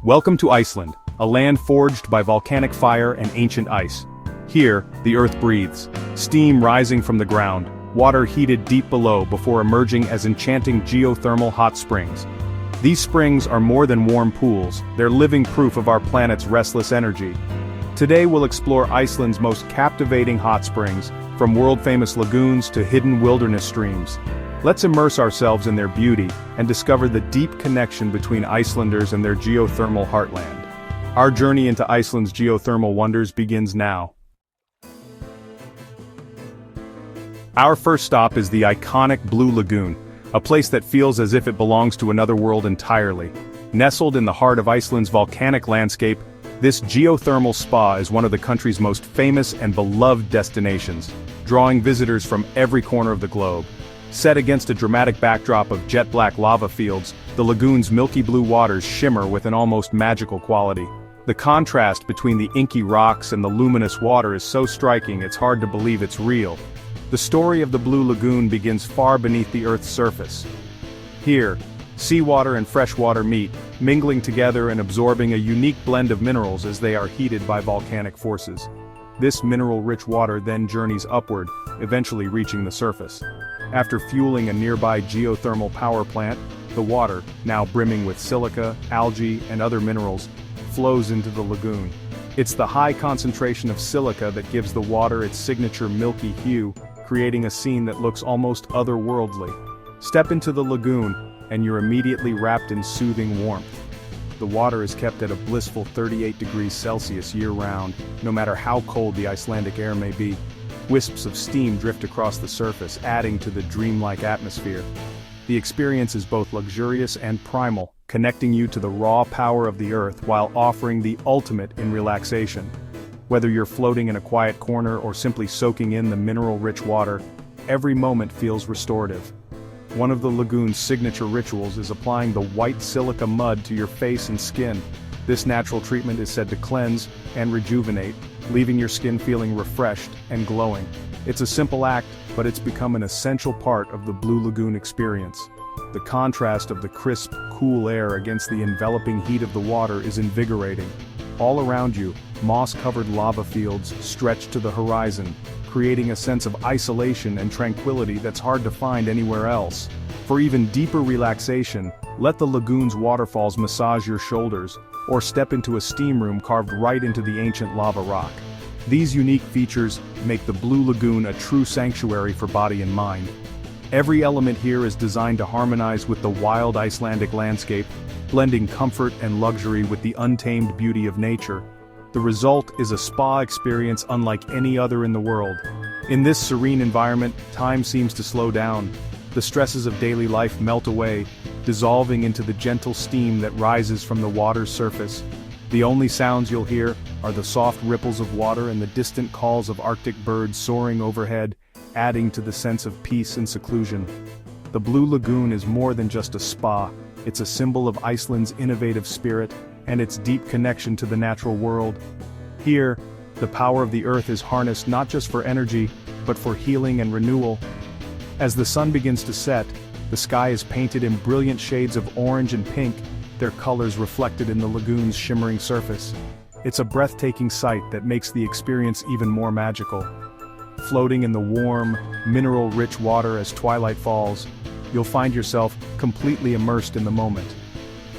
Welcome to Iceland, a land forged by volcanic fire and ancient ice. Here, the earth breathes, steam rising from the ground, water heated deep below before emerging as enchanting geothermal hot springs. These springs are more than warm pools, they're living proof of our planet's restless energy. Today we'll explore Iceland's most captivating hot springs, from world-famous lagoons to hidden wilderness streams. Let's immerse ourselves in their beauty and discover the deep connection between Icelanders and their geothermal heartland. Our journey into Iceland's geothermal wonders begins now. Our first stop is the iconic Blue Lagoon, a place that feels as if it belongs to another world entirely. Nestled in the heart of Iceland's volcanic landscape, this geothermal spa is one of the country's most famous and beloved destinations, drawing visitors from every corner of the globe. Set against a dramatic backdrop of jet-black lava fields, the lagoon's milky blue waters shimmer with an almost magical quality. The contrast between the inky rocks and the luminous water is so striking it's hard to believe it's real. The story of the Blue Lagoon begins far beneath the Earth's surface. Here, seawater and freshwater meet, mingling together and absorbing a unique blend of minerals as they are heated by volcanic forces. This mineral-rich water then journeys upward, eventually reaching the surface. After fueling a nearby geothermal power plant, the water, now brimming with silica, algae, and other minerals, flows into the lagoon. It's the high concentration of silica that gives the water its signature milky hue, creating a scene that looks almost otherworldly. Step into the lagoon, and you're immediately wrapped in soothing warmth. The water is kept at a blissful 38 degrees Celsius year-round, no matter how cold the Icelandic air may be. Wisps of steam drift across the surface, adding to the dreamlike atmosphere. The experience is both luxurious and primal, connecting you to the raw power of the earth while offering the ultimate in relaxation. Whether you're floating in a quiet corner or simply soaking in the mineral-rich water, every moment feels restorative. One of the lagoon's signature rituals is applying the white silica mud to your face and skin. This natural treatment is said to cleanse and rejuvenate, leaving your skin feeling refreshed and glowing. It's a simple act, but it's become an essential part of the Blue Lagoon experience. The contrast of the crisp, cool air against the enveloping heat of the water is invigorating. All around you, moss-covered lava fields stretch to the horizon, creating a sense of isolation and tranquility that's hard to find anywhere else. For even deeper relaxation, let the lagoon's waterfalls massage your shoulders, or step into a steam room carved right into the ancient lava rock. These unique features make the Blue Lagoon a true sanctuary for body and mind. Every element here is designed to harmonize with the wild Icelandic landscape, blending comfort and luxury with the untamed beauty of nature. The result is a spa experience unlike any other in the world. In this serene environment, time seems to slow down. The stresses of daily life melt away, dissolving into the gentle steam that rises from the water's surface. The only sounds you'll hear are the soft ripples of water and the distant calls of Arctic birds soaring overhead, adding to the sense of peace and seclusion. The Blue Lagoon is more than just a spa, it's a symbol of Iceland's innovative spirit and its deep connection to the natural world. Here, the power of the earth is harnessed not just for energy, but for healing and renewal. As the sun begins to set, the sky is painted in brilliant shades of orange and pink, their colors reflected in the lagoon's shimmering surface. It's a breathtaking sight that makes the experience even more magical. Floating in the warm, mineral-rich water as twilight falls, you'll find yourself completely immersed in the moment.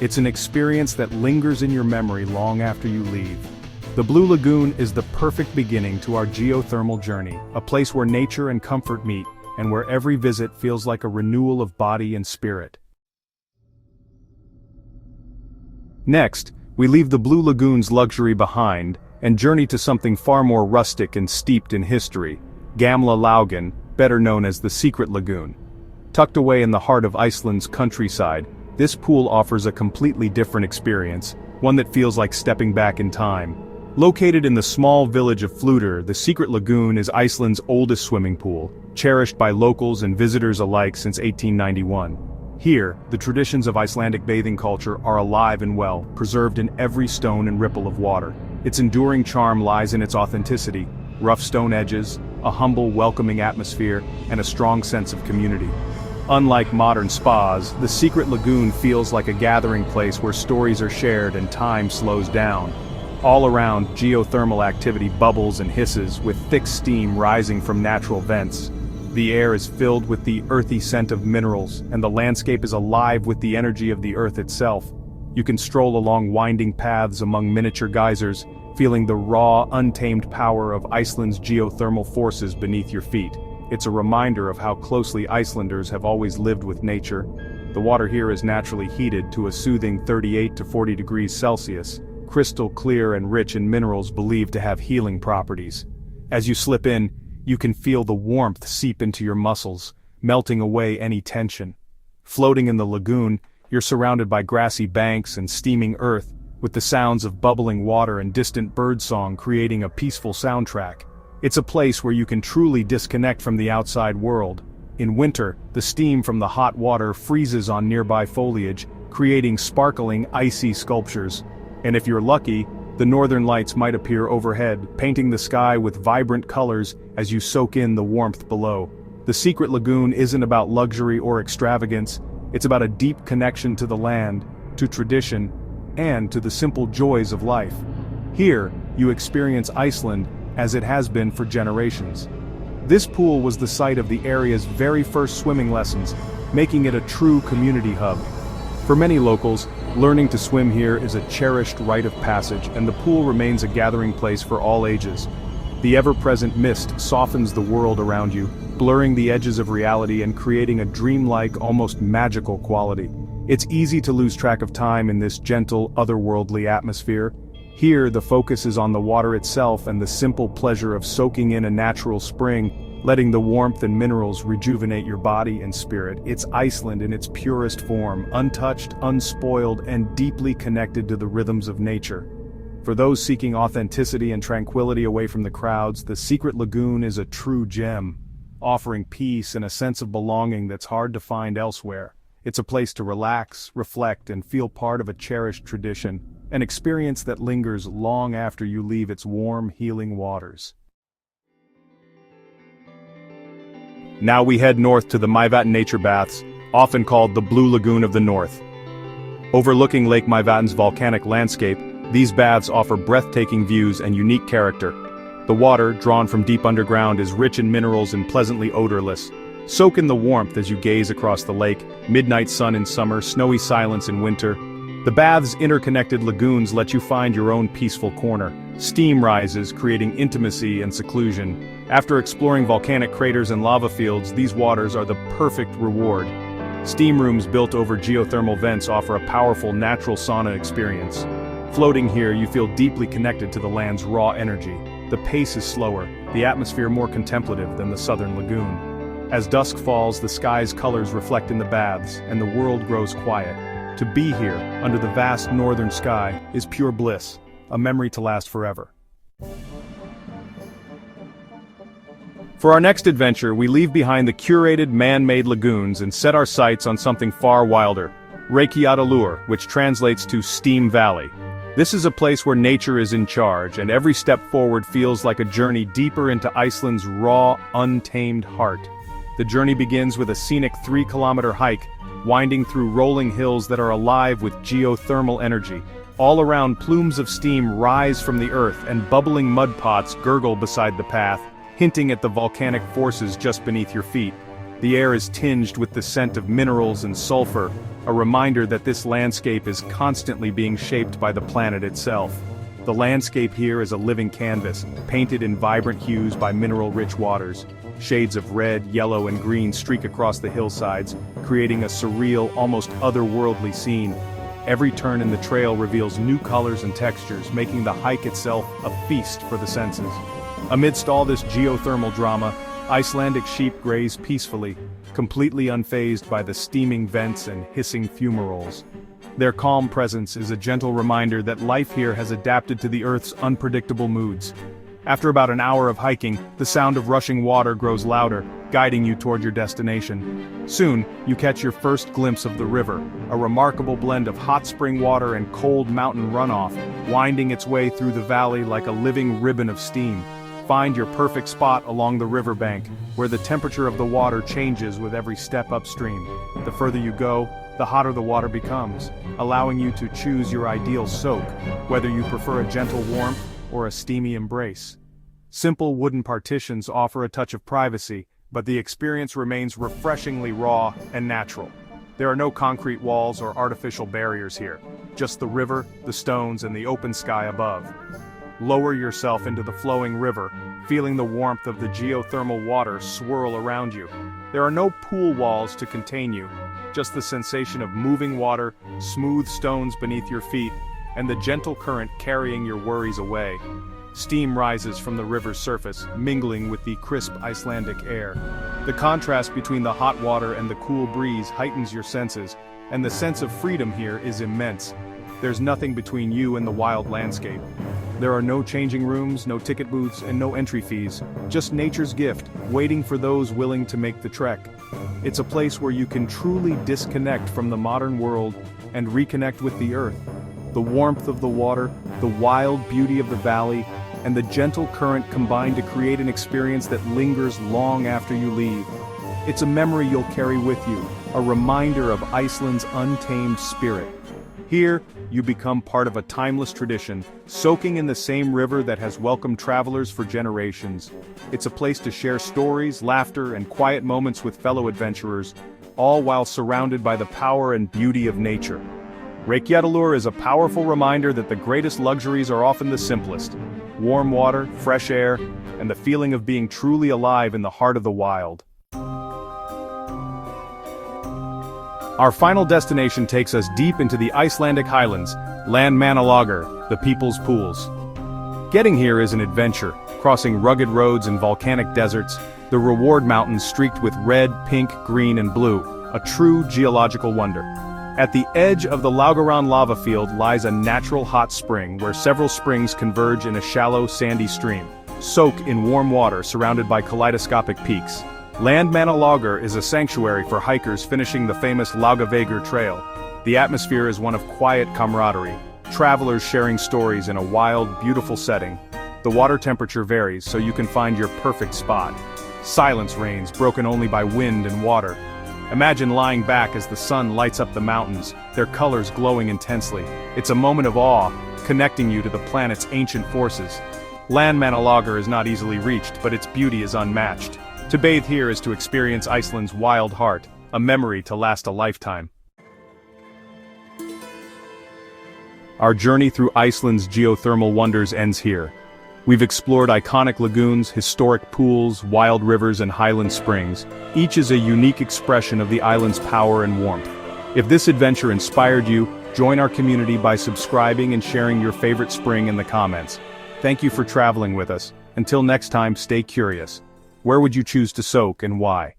It's an experience that lingers in your memory long after you leave. The Blue Lagoon is the perfect beginning to our geothermal journey, a place where nature and comfort meet, and where every visit feels like a renewal of body and spirit. Next, we leave the Blue Lagoon's luxury behind, and journey to something far more rustic and steeped in history, Gamla Laugen, better known as the Secret Lagoon. Tucked away in the heart of Iceland's countryside, this pool offers a completely different experience, one that feels like stepping back in time. Located in the small village of Fluter, the Secret Lagoon is Iceland's oldest swimming pool, cherished by locals and visitors alike since 1891. Here, the traditions of Icelandic bathing culture are alive and well, preserved in every stone and ripple of water. Its enduring charm lies in its authenticity, rough stone edges, a humble, welcoming atmosphere, and a strong sense of community. Unlike modern spas, the secret lagoon feels like a gathering place where stories are shared and time slows down. All around, geothermal activity bubbles and hisses, with thick steam rising from natural vents. The air is filled with the earthy scent of minerals, and the landscape is alive with the energy of the earth itself. You can stroll along winding paths among miniature geysers, feeling the raw, untamed power of Iceland's geothermal forces beneath your feet. It's a reminder of how closely Icelanders have always lived with nature. The water here is naturally heated to a soothing 38 to 40 degrees Celsius, crystal clear and rich in minerals believed to have healing properties. As you slip in, you can feel the warmth seep into your muscles, melting away any tension. Floating in the lagoon, you're surrounded by grassy banks and steaming earth, with the sounds of bubbling water and distant birdsong creating a peaceful soundtrack. It's a place where you can truly disconnect from the outside world. In winter, the steam from the hot water freezes on nearby foliage, creating sparkling, icy sculptures. And if you're lucky, the northern lights might appear overhead, painting the sky with vibrant colors as you soak in the warmth below. The secret lagoon isn't about luxury or extravagance, it's about a deep connection to the land, to tradition, and to the simple joys of life. Here, you experience Iceland as it has been for generations. This pool was the site of the area's very first swimming lessons, making it a true community hub. For many locals, learning to swim here is a cherished rite of passage, and the pool remains a gathering place for all ages. The ever-present mist softens the world around you, blurring the edges of reality and creating a dreamlike, almost magical quality. It's easy to lose track of time in this gentle, otherworldly atmosphere. Here, the focus is on the water itself and the simple pleasure of soaking in a natural spring, letting the warmth and minerals rejuvenate your body and spirit. It's Iceland in its purest form, untouched, unspoiled, and deeply connected to the rhythms of nature. For those seeking authenticity and tranquility away from the crowds, the secret lagoon is a true gem, offering peace and a sense of belonging that's hard to find elsewhere. It's a place to relax, reflect, and feel part of a cherished tradition, an experience that lingers long after you leave its warm, healing waters. Now we head north to the Mývatn Nature Baths, often called the Blue Lagoon of the North. Overlooking Lake Mývatn's volcanic landscape, these baths offer breathtaking views and unique character. The water, drawn from deep underground, is rich in minerals and pleasantly odorless. Soak in the warmth as you gaze across the lake, midnight sun in summer, snowy silence in winter. The bath's interconnected lagoons let you find your own peaceful corner. Steam rises, creating intimacy and seclusion. After exploring volcanic craters and lava fields, these waters are the perfect reward. Steam rooms built over geothermal vents offer a powerful natural sauna experience. Floating here, you feel deeply connected to the land's raw energy. The pace is slower, the atmosphere more contemplative than the southern lagoon. As dusk falls, the sky's colors reflect in the baths, and the world grows quiet. To be here, under the vast northern sky, is pure bliss, a memory to last forever. For our next adventure, we leave behind the curated man-made lagoons and set our sights on something far wilder, Reykjavík, which translates to Steam Valley. This is a place where nature is in charge, and every step forward feels like a journey deeper into Iceland's raw, untamed heart. The journey begins with a scenic 3-kilometer hike, winding through rolling hills that are alive with geothermal energy. All around, plumes of steam rise from the earth and bubbling mud pots gurgle beside the path, hinting at the volcanic forces just beneath your feet. The air is tinged with the scent of minerals and sulfur, a reminder that this landscape is constantly being shaped by the planet itself. The landscape here is a living canvas, painted in vibrant hues by mineral-rich waters. Shades of red, yellow, and green streak across the hillsides, creating a surreal, almost otherworldly scene. Every turn in the trail reveals new colors and textures, making the hike itself a feast for the senses. Amidst all this geothermal drama, Icelandic sheep graze peacefully, completely unfazed by the steaming vents and hissing fumaroles. Their calm presence is a gentle reminder that life here has adapted to the Earth's unpredictable moods. After about an hour of hiking, the sound of rushing water grows louder, guiding you toward your destination. Soon, you catch your first glimpse of the river, a remarkable blend of hot spring water and cold mountain runoff, winding its way through the valley like a living ribbon of steam. Find your perfect spot along the riverbank, where the temperature of the water changes with every step upstream. The further you go, the hotter the water becomes, allowing you to choose your ideal soak, whether you prefer a gentle warmth or a steamy embrace. Simple wooden partitions offer a touch of privacy, but the experience remains refreshingly raw and natural. There are no concrete walls or artificial barriers here, just the river, the stones, and the open sky above. Lower yourself into the flowing river, feeling the warmth of the geothermal water swirl around you. There are no pool walls to contain you, just the sensation of moving water, smooth stones beneath your feet, and the gentle current carrying your worries away. Steam rises from the river's surface, mingling with the crisp Icelandic air. The contrast between the hot water and the cool breeze heightens your senses, and the sense of freedom here is immense. There's nothing between you and the wild landscape. There are no changing rooms, no ticket booths, and no entry fees, just nature's gift, waiting for those willing to make the trek. It's a place where you can truly disconnect from the modern world and reconnect with the earth. The warmth of the water, the wild beauty of the valley, and the gentle current combine to create an experience that lingers long after you leave. It's a memory you'll carry with you, a reminder of Iceland's untamed spirit. Here, you become part of a timeless tradition, soaking in the same river that has welcomed travelers for generations. It's a place to share stories, laughter, and quiet moments with fellow adventurers, all while surrounded by the power and beauty of nature. Reykjavík is a powerful reminder that the greatest luxuries are often the simplest. Warm water, fresh air, and the feeling of being truly alive in the heart of the wild. Our final destination takes us deep into the Icelandic highlands, Landmannalaugar, the people's pools. Getting here is an adventure, crossing rugged roads and volcanic deserts, the Reward Mountains streaked with red, pink, green, and blue, a true geological wonder. At the edge of the Laugaran lava field lies a natural hot spring where several springs converge in a shallow, sandy stream. Soak in warm water surrounded by kaleidoscopic peaks. Landmannalaugar is a sanctuary for hikers finishing the famous Laugavegur Trail. The atmosphere is one of quiet camaraderie, travelers sharing stories in a wild, beautiful setting. The water temperature varies, so you can find your perfect spot. Silence reigns, broken only by wind and water. Imagine lying back as the sun lights up the mountains, their colors glowing intensely. It's a moment of awe, connecting you to the planet's ancient forces. Landmannalaugar is not easily reached, but its beauty is unmatched. To bathe here is to experience Iceland's wild heart, a memory to last a lifetime. Our journey through Iceland's geothermal wonders ends here. We've explored iconic lagoons, historic pools, wild rivers, and highland springs. Each is a unique expression of the island's power and warmth. If this adventure inspired you, join our community by subscribing and sharing your favorite spring in the comments. Thank you for traveling with us. Until next time, stay curious. Where would you choose to soak and why?